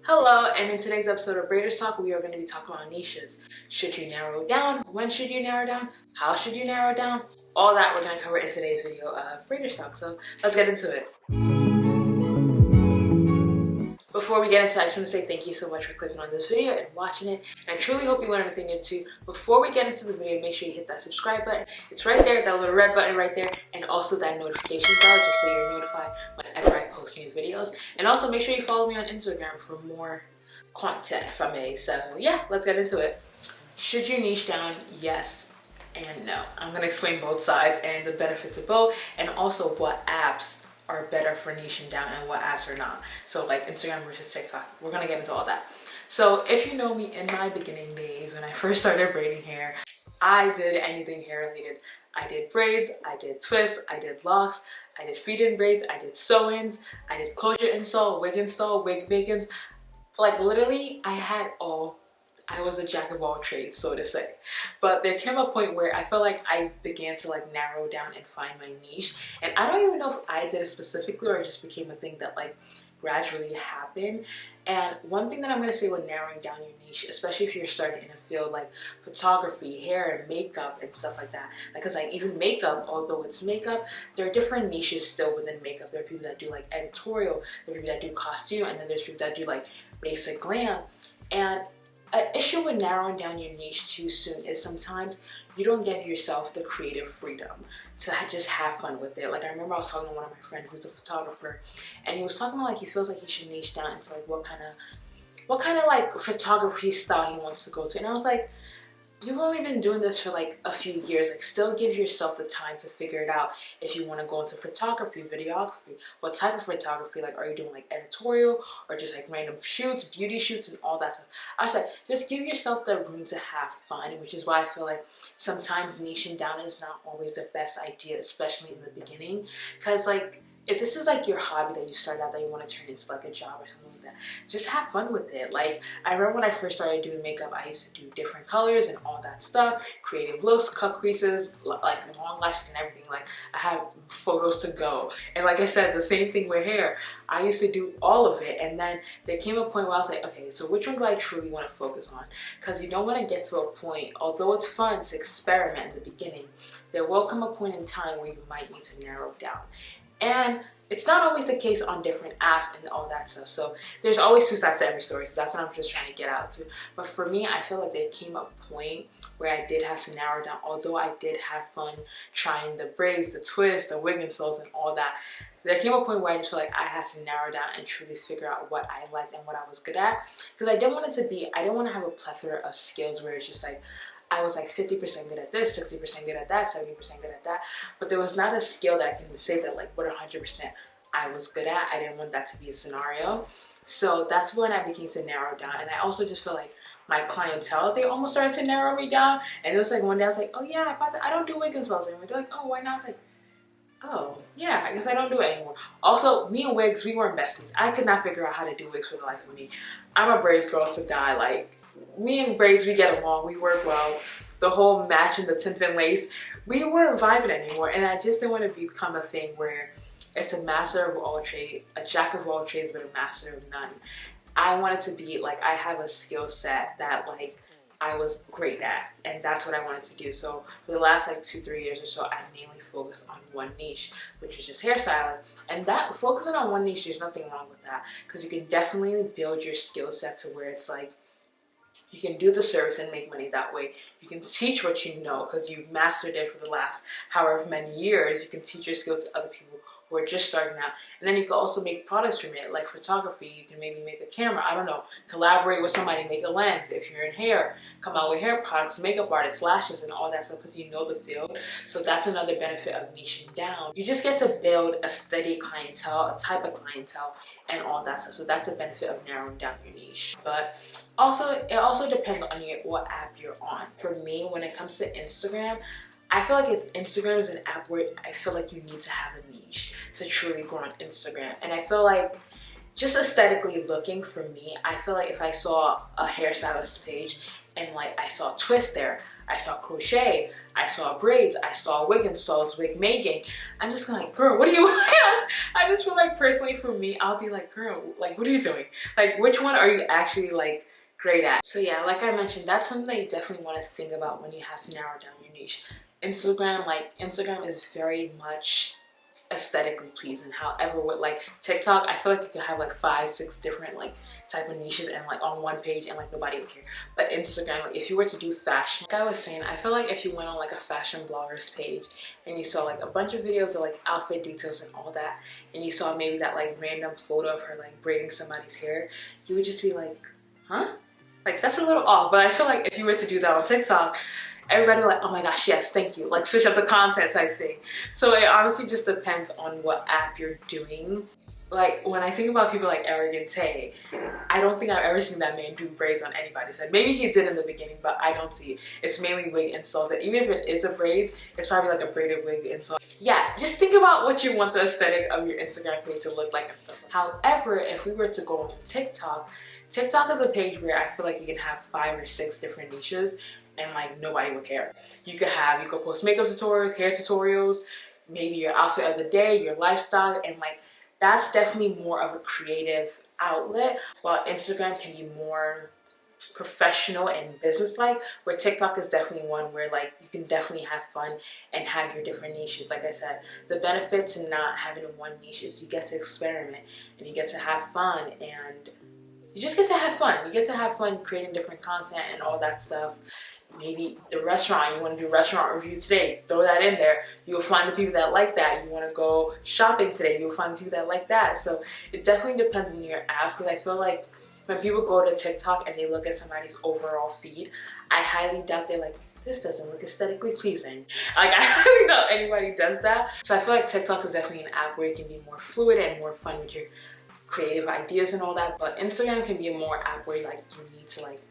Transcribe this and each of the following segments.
Hello, and in today's episode of Braiders Talk, we are going to be talking about niches. Should you narrow it down? When should you narrow it down? How should you narrow it down? All that we're going to cover in today's video of Braiders Talk, so let's get into it. Before we get into it, I just want to say thank you so much for clicking on this video and watching it. And I truly hope you learned a thing or two. Before we get into the video, make sure you hit that subscribe button. It's right there, that little red button right there, and also that notification bell just so you're notified whenever I post new videos. And also make sure you follow me on Instagram for more content from me. So yeah, let's get into it. Should you niche down? Yes and no. I'm going to explain both sides and the benefits of both, and also what apps are better for niching down and what apps are not. So like Instagram versus TikTok, we're gonna get into all that. So if you know me in my beginning days when I first started braiding hair, I did anything hair related. I did braids, I did twists, I did locks, I did feed-in braids, I did sew-ins, I did closure install, wig make-ins. Like literally I was a jack of all trades, so to say. But there came a point where I felt like I began to like narrow down and find my niche. And I don't even know if I did it specifically or it just became a thing that like gradually happened. And one thing that I'm going to say when narrowing down your niche, especially if you're starting in a field like photography, hair, and makeup and stuff like that. Because like even makeup, although it's makeup, there are different niches still within makeup. There are people that do like editorial, there are people that do costume, and then there's people that do like basic glam. And an issue with narrowing down your niche too soon is sometimes you don't give yourself the creative freedom to just have fun with it. Like I remember I was talking to one of my friends who's a photographer, and he was talking about like he feels like he should niche down into like what kind of like photography style he wants to go to. And I was like, you've only been doing this for like a few years. Like still give yourself the time to figure it out if you want to go into photography, videography. What type of photography? Like are you doing like editorial or just like random shoots, beauty shoots and all that stuff? I was like, just give yourself the room to have fun, which is why I feel like sometimes niching down is not always the best idea, especially in the beginning. Because like if this is like your hobby that you started out that you want to turn into like a job or something like that, just have fun with it. Like I remember when I first started doing makeup, I used to do different colors and all that stuff, creative looks, cut creases, like long lashes and everything. Like I have photos to go. And like I said, the same thing with hair. I used to do all of it, and then there came a point where I was like, okay, so which one do I truly want to focus on? Because you don't want to get to a point, although it's fun to experiment in the beginning, there will come a point in time where you might need to narrow down. And it's not always the case on different apps and all that stuff. So there's always two sides to every story. So that's what I'm just trying to get out to. But for me, I feel like there came a point where I did have to narrow down. Although I did have fun trying the braids, the twists, the wig installs and all that, there came a point where I just feel like I had to narrow down and truly figure out what I liked and what I was good at. Because I didn't want to have a plethora of skills where it's just like, I was like 50% good at this, 60% good at that, 70% good at that. But there was not a skill that I can say that like what 100% I was good at. I didn't want that to be a scenario. So that's when I became to narrow down. And I also just feel like my clientele, they almost started to narrow me down. And it was like one day I was like, oh yeah, I don't do wig installs anymore. They're like, oh, why not? I was like, oh yeah, I guess I don't do it anymore. Also, me and wigs, we weren't besties. I could not figure out how to do wigs for the life of me. I'm a braids girl to die. Like, me and braids, we get along, we work well. The whole matching the tints and lace, we weren't vibing anymore. And I just didn't want to become a thing where it's a master of all trades, a jack of all trades, but a master of none. I wanted to be like, I have a skill set that like I was great at, and that's what I wanted to do. So for the last like 2-3 years or so, I mainly focused on one niche, which is just hairstyling. And that focusing on one niche, there's nothing wrong with that, because you can definitely build your skill set to where it's like you can do the service and make money that way. You can teach what you know because you've mastered it for the last however many years. You can teach your skills to other people who are just starting out. And then you can also make products from it, like photography. You can maybe make a camera, I don't know, collaborate with somebody, make a lens. If you're in hair, come out with hair products, makeup artists, lashes and all that stuff because you know the field. So that's another benefit of niching down. You just get to build a steady clientele, a type of clientele and all that stuff. So that's a benefit of narrowing down your niche. But also, it also depends on what app you're on. For me, when it comes to Instagram, I feel like Instagram is an app where I feel like you need to have a niche to truly grow on Instagram. And I feel like just aesthetically looking, for me, I feel like if I saw a hairstylist page and like I saw twist there, I saw crochet, I saw braids, I saw wig installs, wig making. I'm just gonna like, girl, what are you I just feel like personally for me, I'll be like, girl, like what are you doing? Like which one are you actually like great at? So yeah, like I mentioned, that's something that you definitely want to think about when you have to narrow down your niche. Instagram is very much aesthetically pleasing. However, with like TikTok, I feel like you could have like 5-6 different like type of niches and like on one page and like nobody would care. But Instagram, like if you were to do fashion, like I was saying, I feel like if you went on like a fashion blogger's page and you saw like a bunch of videos of like outfit details and all that, and you saw maybe that like random photo of her like braiding somebody's hair, you would just be like, huh? Like that's a little off. But I feel like if you were to do that on TikTok, everybody would be like, oh my gosh, yes, thank you. Like switch up the content type thing. So it honestly just depends on what app you're doing. Like when I think about people like Arrogant Tay, I don't think I've ever seen that man do braids on anybody's head. Maybe he did in the beginning, but I don't see it. It's mainly wig installs. And even if it is a braids, it's probably like a braided wig install. Yeah, just think about what you want the aesthetic of your Instagram page to look like and stuff. However, if we were to go on TikTok, TikTok is a page where I feel like you can have 5 or 6 different niches and like nobody would care. You could post makeup tutorials, hair tutorials, maybe your outfit of the day, your lifestyle, and like that's definitely more of a creative outlet, while Instagram can be more professional and business-like, where TikTok is definitely one where like you can definitely have fun and have your different niches. Like I said, the benefit to not having one niche is you get to experiment and you get to have fun, and you just get to have fun. You get to have fun creating different content and all that stuff. Maybe the restaurant, you want to do a restaurant review today, throw that in there. You'll find the people that like that. You want to go shopping today, you'll find the people that like that. So it definitely depends on your apps, because I feel like when people go to TikTok and they look at somebody's overall feed, I highly doubt they're like, this doesn't look aesthetically pleasing. Like I highly doubt anybody does that. So I feel like TikTok is definitely an app where you can be more fluid and more fun with your creative ideas and all that. But Instagram can be a more app where like you need to like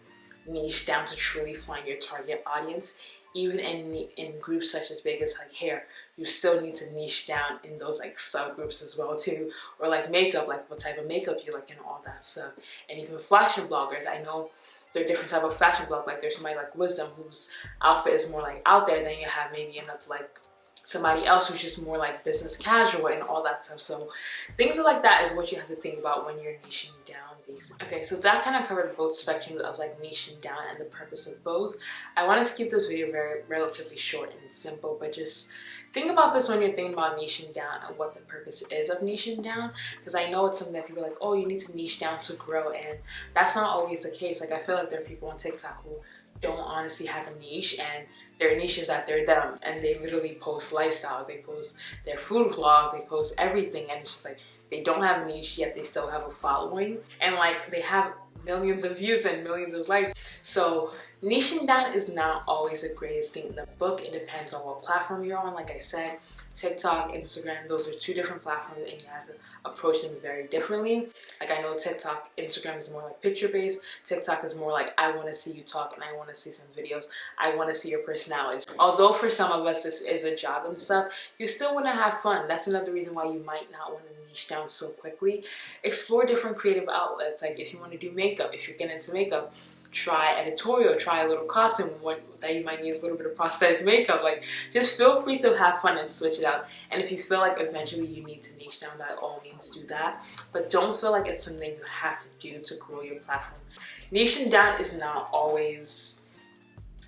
niche down to truly find your target audience. Even in groups such as big as like hair, you still need to niche down in those like subgroups as well too. Or like makeup, like what type of makeup you like and all that stuff. And even fashion bloggers, I know there are different type of fashion blogs. Like there's somebody like Wisdom whose outfit is more like out there, then you have maybe another like somebody else who's just more like business casual and all that stuff. So things like that is what you have to think about when you're niching down, basically. Okay, so that kind of covered both spectrums of like niching down and the purpose of both. I wanted to keep this video relatively short and simple, but just think about this when you're thinking about niching down and what the purpose is of niching down, because I know it's something that people are like, oh, you need to niche down to grow, and that's not always the case. Like I feel like there are people on TikTok who don't honestly have a niche, and their niche is that they're them, and they literally post lifestyles, they post their food vlogs, they post everything, and it's just like they don't have a niche yet they still have a following, and like they have millions of views and millions of likes. So niching down is not always the greatest thing in the book. It depends on what platform you're on. Like I said, TikTok, Instagram, those are 2 different platforms, and you have to approach them very differently. Like I know TikTok, Instagram is more like picture based. TikTok is more like I want to see you talk and I want to see some videos. I want to see your personality. Although for some of us this is a job and stuff, you still want to have fun. That's another reason why you might not want to niche down so quickly. Explore different creative outlets. Like if you want to do makeup, if you're getting into makeup, try editorial, try a little costume that you might need a little bit of prosthetic makeup. Like just feel free to have fun and switch it up. And if you feel like eventually you need to niche down, by all means do that, but don't feel like it's something you have to do to grow your platform. Niching down is not always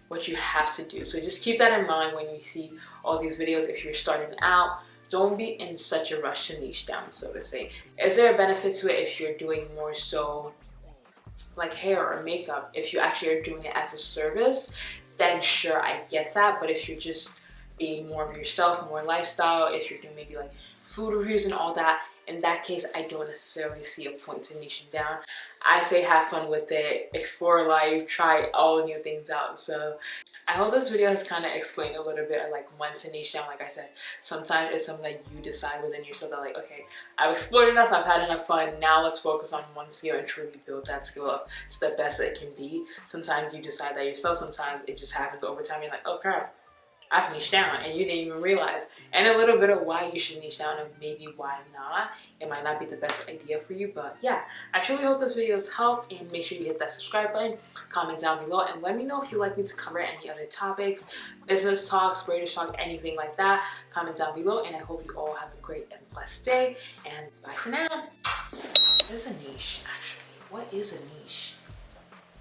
what you have to do, so just keep that in mind when you see all these videos. If you're starting out, don't be in such a rush to niche down, so to say. Is there a benefit to it if you're doing more so like hair or makeup? If you actually are doing it as a service, then sure, I get that. But if you're just being more of yourself, more lifestyle, if you're doing maybe like food reviews and all that, in that case, I don't necessarily see a point to niching down. I say have fun with it, explore life, try all new things out. So I hope this video has kind of explained a little bit of like when to niche down. Like I said, sometimes it's something that you decide within yourself that like, okay, I've explored enough, I've had enough fun, now let's focus on one skill and truly build that skill up to the best it can be. Sometimes you decide that yourself, sometimes it just happens over time. You're like, oh crap, I've niched down and you didn't even realize. And a little bit of why you should niche down and maybe why not. It might not be the best idea for you, but yeah, I truly hope this video has helped, and make sure you hit that subscribe button, comment down below, and let me know if you'd like me to cover any other topics, business talks, British talk, anything like that. Comment down below, and I hope you all have a great and blessed day, and bye for now. What is a niche, actually? What is a niche?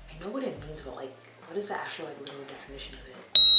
I know what it means, but like, what is the actual like literal definition of it?